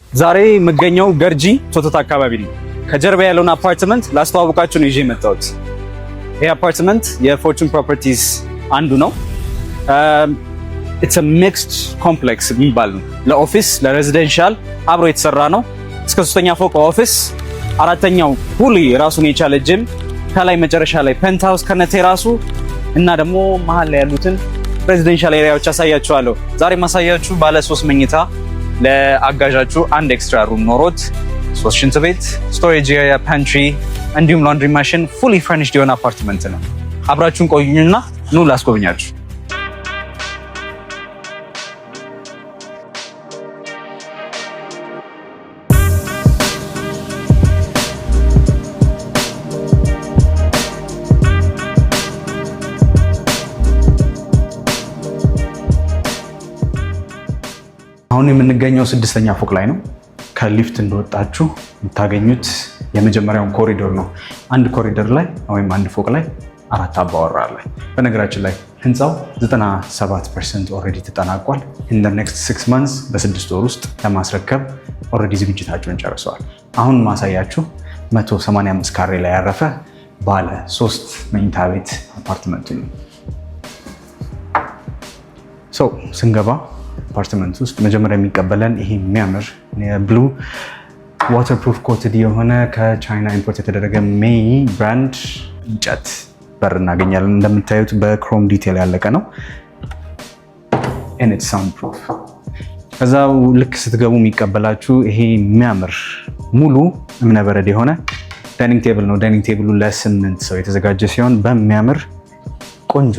ዛሬ የምገኘው ገርጂ ቶቶት አካባቢ ነው። ከጀርባ ያለውን አፓርትመንት ላስተዋውቃችሁ ነው ይዤ የመጣሁት። ይሄ አፓርትመንት የፎርቹን ፕሮፐርቲስ አንዱ ነው። ኢትስ ሚክስድ ኮምፕሌክስ የሚባል ነው። ለኦፊስ ለሬዚደንሻል አብሮ የተሰራ ነው። እስከ 3ኛ ፎቅ ኦፊስ፣ 4ኛው ሁሊ ራሱን የቻለ ጂም፣ ከላይ መጨረሻ ላይ ፔንትሃውስ ከነቴራሱ እና ደግሞ መሀል ላይ ያሉትን ሬዚደንሻል ኤሪያዎች አሳያችኋለሁ። ዛሬ ማሳያችሁ ባለ 3 መኝታ ለአጋዣችሁ አንድ ኤክስትራ ሩም ኖሮት 3 ሽንት ቤት፣ ስቶሬጅ ኤሪያ፣ ፓንትሪ እንዲሁም ላንድሪ ማሽን ፉሊ ፈርኒሽድ የሆነ አፓርትመንት ነው። አብራችሁን ቆዩኝና ኑ ላስጎብኛችሁ። አሁን የምንገኘው 6ኛ ፎቅ ላይ ነው። ከሊፍት እንደወጣችሁ የምታገኙት የመጀመሪያውን ኮሪዶር ነው። አንድ ኮሪዶር ላይ ወይም አንድ ፎቅ ላይ 4 አባወራ አለ። በነገራችን ላይ ህንፃው 97% ኦልሬዲ ተጠናቋል። in the next 6 months በ6 ወር ውስጥ ለማስረከብ ኦልሬዲ ዝግጅታቸውን ጨርሰዋል። አሁን ማሳያችሁ 185 ካሬ ላይ ያረፈ ባለ 3 መኝታ ቤት አፓርትመንት ነው። ስንገባ አፓርትመንት ውስጥ መጀመሪያ የሚቀበለን ይሄ የሚያምር የብሉ ዋተርፕሩፍ ኮትድ የሆነ ከቻይና ኢምፖርት የተደረገ ሜይ ብራንድ እንጨት በር እናገኛለን። እንደምታዩት በክሮም ዲቴል ያለቀ ነው። and it's soundproof። ከዛ ልክ ስትገቡ የሚቀበላችሁ ይሄ የሚያምር ሙሉ እምነበረድ የሆነ ዳይኒንግ ቴብል ነው። ዳይኒንግ ቴብሉ ለ8 ሰው የተዘጋጀ ሲሆን በሚያምር ቆንጆ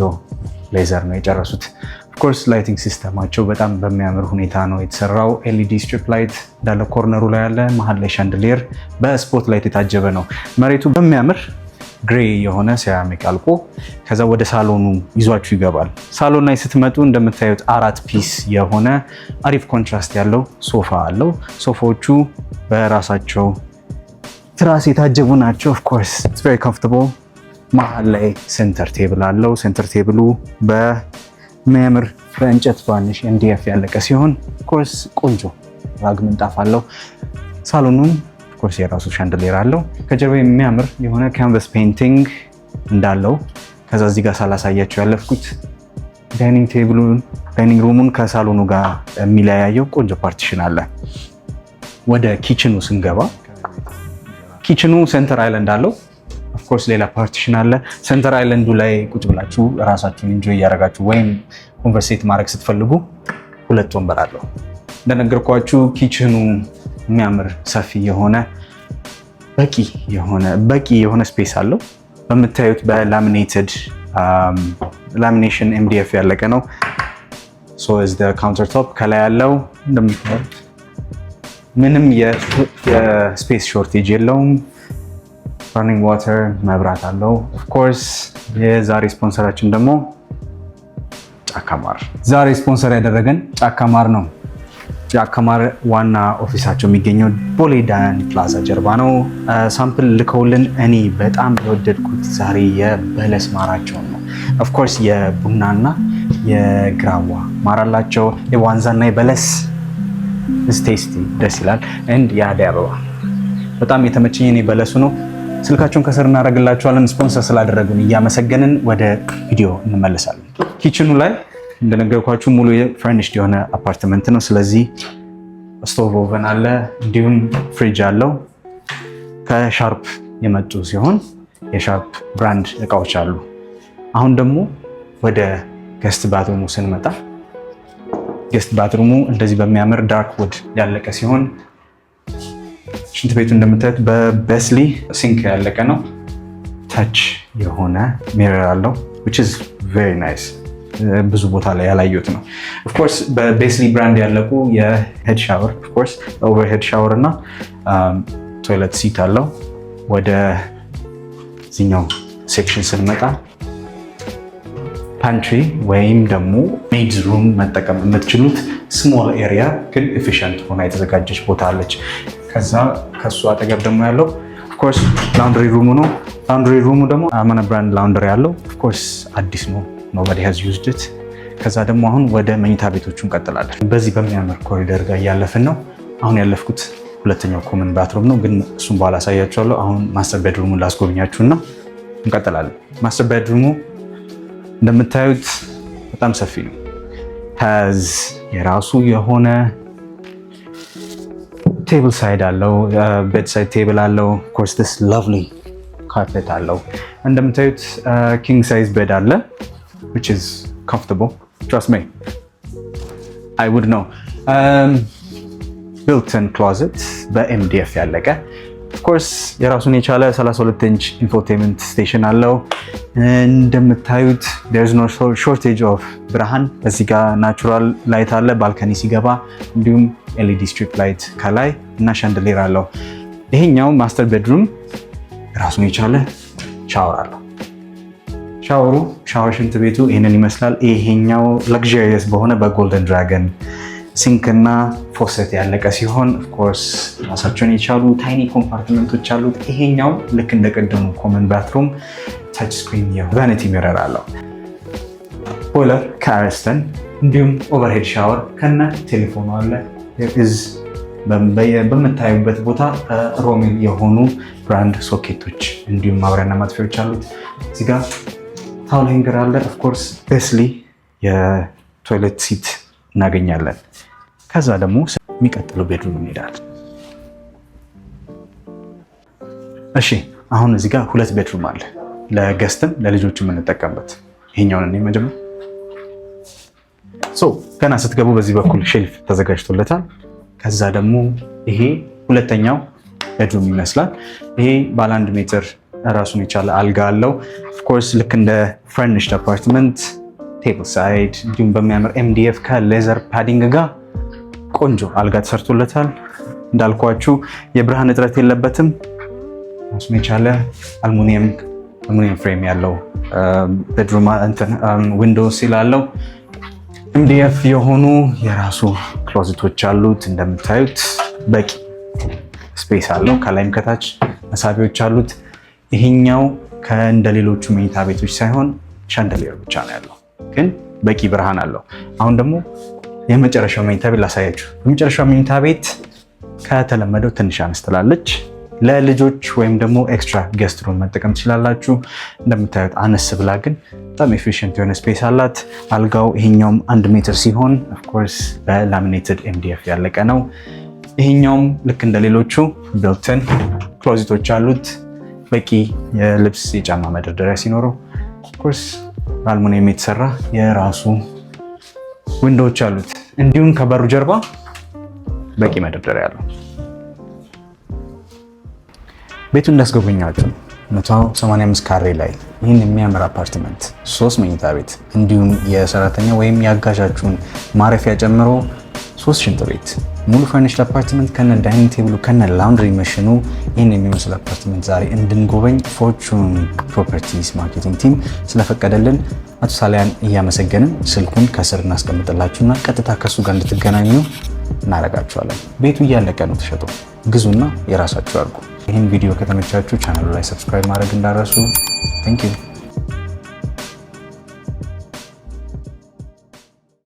ሌዘር ነው የጨረሱት። ኦፍኮርስ ላይቲንግ ሲስተማቸው በጣም በሚያምር ሁኔታ ነው የተሰራው። ኤልኢዲ ስትሪፕ ላይት እንዳለ ኮርነሩ ላይ ያለ፣ መሀል ላይ ሻንድሊየር በስፖት ላይት የታጀበ ነው። መሬቱ በሚያምር ግሬ የሆነ ሴራሚክ አልቆ ከዛ ወደ ሳሎኑ ይዟችሁ ይገባል። ሳሎን ላይ ስትመጡ እንደምታዩት 4 ፒስ የሆነ አሪፍ ኮንትራስት ያለው ሶፋ አለው። ሶፋዎቹ በራሳቸው ትራስ የታጀቡ ናቸው። ኦፍኮርስ ኢትስ ቬሪ ኮምፎርታብል። መሀል ላይ ሴንተር ቴብል አለው። ሴንተር ቴብሉ በሚያምር በእንጨት ቫኒሽ MDF ያለቀ ሲሆን ኦፍኮርስ ቆንጆ ራግ ምንጣፍ አለው። ሳሎኑም ኦፍኮርስ የራሱ ሻንድሊየር አለው። ከጀርባ የሚያምር የሆነ ካንቫስ ፔይንቲንግ እንዳለው ከዛ እዚህ ጋር ሳላሳያቸው ያለፍኩት ዳይኒንግ ሩሙን ከሳሎኑ ጋር የሚለያየው ቆንጆ ፓርቲሽን አለ። ወደ ኪችኑ ስንገባ ኪችኑ ሴንተር አይላንድ አለው። ኦፍኮርስ ሌላ ፓርቲሽን አለ። ሴንተር አይላንዱ ላይ ቁጭ ብላችሁ ራሳችሁን ኢንጆይ እያደረጋችሁ ወይም ኮንቨርሴት ማድረግ ስትፈልጉ 2 ወንበር አለው። እንደነገርኳችሁ ኪችኑ የሚያምር ሰፊ የሆነ በቂ የሆነ ስፔስ አለው። በምታዩት በላሚኔትድ ላሚኔሽን MDF ያለቀ ነው። ሶ ኢዝ ዘ ካውንተር ቶፕ ከላይ ያለው እንደምታዩት ምንም የስፔስ ሾርቴጅ የለውም። ራኒንግ ዋተር መብራት አለው። ኦፍኮርስ የዛሬ ስፖንሰራችን ደግሞ ጫካማር። ዛሬ ስፖንሰር ያደረገን ጫካማር ነው። ጫካማር ዋና ኦፊሳቸው የሚገኘው ቦሌ ዳያን ፕላዛ ጀርባ ነው። ሳምፕል ልከውልን እኔ በጣም የወደድኩት ዛሬ የበለስ ማራቸውን ነው። ኦፍኮርስ የቡናና የግራዋ ማር አላቸው። የዋንዛና የበለስ ስቴስቲ ደስ ይላል። እንድ የአደይ አበባ በጣም የተመቸኝ እኔ በለሱ ነው። ስልካቸውን ከስር እናደርግላቸዋለን። ስፖንሰር ስላደረጉን እያመሰገንን ወደ ቪዲዮ እንመለሳለን። ኪችኑ ላይ እንደነገርኳችሁ ሙሉ ፈርኒሽድ የሆነ አፓርትመንት ነው። ስለዚህ ስቶቭ ኦቨን አለ፣ እንዲሁም ፍሪጅ አለው። ከሻርፕ የመጡ ሲሆን የሻርፕ ብራንድ እቃዎች አሉ። አሁን ደግሞ ወደ ገስት ባትሩሙ ስንመጣ ገስት ባትሩሙ እንደዚህ በሚያምር ዳርክ ውድ ያለቀ ሲሆን ሽንት ቤቱ እንደምታዩት በቤስሊ ሲንክ ያለቀ ነው። ታች የሆነ ሚረር አለው which is very nice። ብዙ ቦታ ላይ ያላየሁት ነው። ኦፍኮርስ በቤስሊ ብራንድ ያለቁ የሄድ ሻወር ኦፍኮርስ ኦቨርሄድ ሻወር እና ቶይለት ሲት አለው። ወደ ዚኛው ሴክሽን ስንመጣ ፓንትሪ ወይም ደግሞ ሜድስ ሩም መጠቀም የምትችሉት ስሞል ኤሪያ ግን ኤፊሽንት ሆና የተዘጋጀች ቦታ አለች። ከዛ ከሱ አጠገብ ደግሞ ያለው ኦፍኮርስ ላውንድሪ ሩሙ ነው። ላውንድሪ ሩሙ ደግሞ አማነ ብራንድ ላውንደሪ ያለው ኦፍኮርስ አዲስ ነው። nobody has used it። ከዛ ደግሞ አሁን ወደ መኝታ ቤቶቹ እንቀጥላለን። በዚህ በሚያምር ኮሪደር ጋር እያለፍን ነው። አሁን ያለፍኩት ሁለተኛው ኮመን ባትሩም ነው፣ ግን እሱም በኋላ አሳያችኋለሁ። አሁን ማስተር ቤድሩሙን ላስጎብኛችሁና እንቀጥላለን። ማስተር ቤድሩሙ እንደምታዩት በጣም ሰፊ ነው። ሀዝ የራሱ የሆነ ቴብል ሳይድ አለው፣ ቤድ ሳይድ ቴብል አለው። ኮርስ ዲስ ላቭሊ ካርፔት አለው። እንደምታዩት ኪንግ ሳይዝ ቤድ አለ which is comfortable, trust me, I would know. built-in closet በኤምዲኤፍ ያለቀ of course የራሱን የቻለ 32 ኢንች ኢንፎቴይንመንት ስቴሽን አለው። እንደምታዩት there's no shortage of ብርሃን። በዚህ ጋር ናቹራል ላይት አለ ባልከኒ ሲገባ፣ እንዲሁም ኤልኢዲ ስትሪፕ ላይት ከላይ እና ሻንደሊር አለው። ይሄኛው ማስተር ቤድሩም ራሱን የቻለ ሻወር አለው። ሻወር ሽንት ቤቱ ይሄንን ይመስላል። ይሄኛው ለግዠሪየስ በሆነ በጎልደን ድራገን ሲንክ እና ፎሰት ያለቀ ሲሆን ኦፍ ኮርስ ራሳቸውን የቻሉ ታይኒ ኮምፓርትመንቶች አሉት። ይሄኛው ልክ እንደቀደሙ ኮመን ባትሩም ታች ስክሪን የቫኒቲ ሚረር አለው። ቦይለር ከአረስተን እንዲሁም ኦቨርሄድ ሻወር ከነ ቴሌፎኑ አለ። በምታዩበት ቦታ ሮሜል የሆኑ ብራንድ ሶኬቶች እንዲሁም ማብሪያና ማጥፊያዎች አሉት። እዚህ ጋር ታውል ሄንገር አለ። ኦፍ ኮርስ ቤስሊ የቶይሌት ሲት እናገኛለን። ከዛ ደግሞ የሚቀጥለው ቤድሩም እንሄዳለን። እሺ አሁን እዚህ ጋር ሁለት ቤድሩም አለ፣ ለገስትም ለልጆች የምንጠቀምበት። ይሄኛውን እኔ መጀመር ገና ስትገቡ በዚህ በኩል ሼልፍ ተዘጋጅቶለታል። ከዛ ደግሞ ይሄ ሁለተኛው ቤድሩም ይመስላል። ይሄ ባለ 1 ሜትር ራሱን የቻለ አልጋ አለው። ኦፍ ኮርስ ልክ እንደ ፈርኒሽድ አፓርትመንት ቴብል ሳይድ እንዲሁም በሚያምር ኤምዲኤፍ ከሌዘር ፓዲንግ ጋር ቆንጆ አልጋ ተሰርቶለታል። እንዳልኳችሁ የብርሃን እጥረት የለበትም። ራሱን የቻለ አልሙኒየም ፍሬም ያለው ቤድሩም ዊንዶው ሲል አለው። ኤምዲኤፍ የሆኑ የራሱ ክሎዜቶች አሉት። እንደምታዩት በቂ ስፔስ አለው። ከላይም ከታች መሳቢያዎች አሉት። ይሄኛው ከእንደሌሎቹ መኝታ ቤቶች ሳይሆን ሻንደሊየር ብቻ ነው ያለው፣ ግን በቂ ብርሃን አለው። አሁን ደግሞ የመጨረሻው መኝታ ቤት ላሳያችሁ። የመጨረሻው መኝታ ቤት ከተለመደው ትንሽ አነስ ትላለች። ለልጆች ወይም ደግሞ ኤክስትራ ጌስት ሩም መጠቀም ትችላላችሁ። እንደምታዩት አነስ ብላ ግን በጣም ኤፊሽንት የሆነ ስፔስ አላት። አልጋው ይሄኛውም 1 ሜትር ሲሆን ኦፍ ኮርስ በላሚኔትድ ኤምዲኤፍ ያለቀ ነው። ይሄኛውም ልክ እንደሌሎቹ ቢልትን ክሎዚቶች አሉት። በቂ የልብስ የጫማ መደርደሪያ ሲኖረው ኦፍ ኮርስ በአልሙኒየም የተሰራ የራሱ ዊንዶዎች አሉት። እንዲሁም ከበሩ ጀርባ በቂ መደርደሪያ አለው። ቤቱን እንዳስጎበኛችሁ 185 ካሬ ላይ ይህን የሚያምር አፓርትመንት 3 መኝታ ቤት እንዲሁም የሰራተኛ ወይም የአጋዣችሁን ማረፊያ ጨምሮ 3 ሽንት ቤት ሙሉ ፈርኒሽድ አፓርትመንት ከነ ዳይኒንግ ቴብሉ ከነ ላውንድሪ መሽኑ ይህን የሚመስል አፓርትመንት ዛሬ እንድንጎበኝ ፎርቹን ፕሮፐርቲስ ማርኬቲንግ ቲም ስለፈቀደልን አቶ ሳሊያን እያመሰገንን ስልኩን ከስር እናስቀምጥላችሁና ቀጥታ ከሱ ጋር እንድትገናኙ እናደርጋችኋለን። ቤቱ እያለቀ ነው፣ ተሸጦ ግዙና የራሳችሁ አድርጉ። ይህን ቪዲዮ ከተመቻችሁ ቻናሉ ላይ ሰብስክራይብ ማድረግ እንዳረሱ። ቴንክ ዩ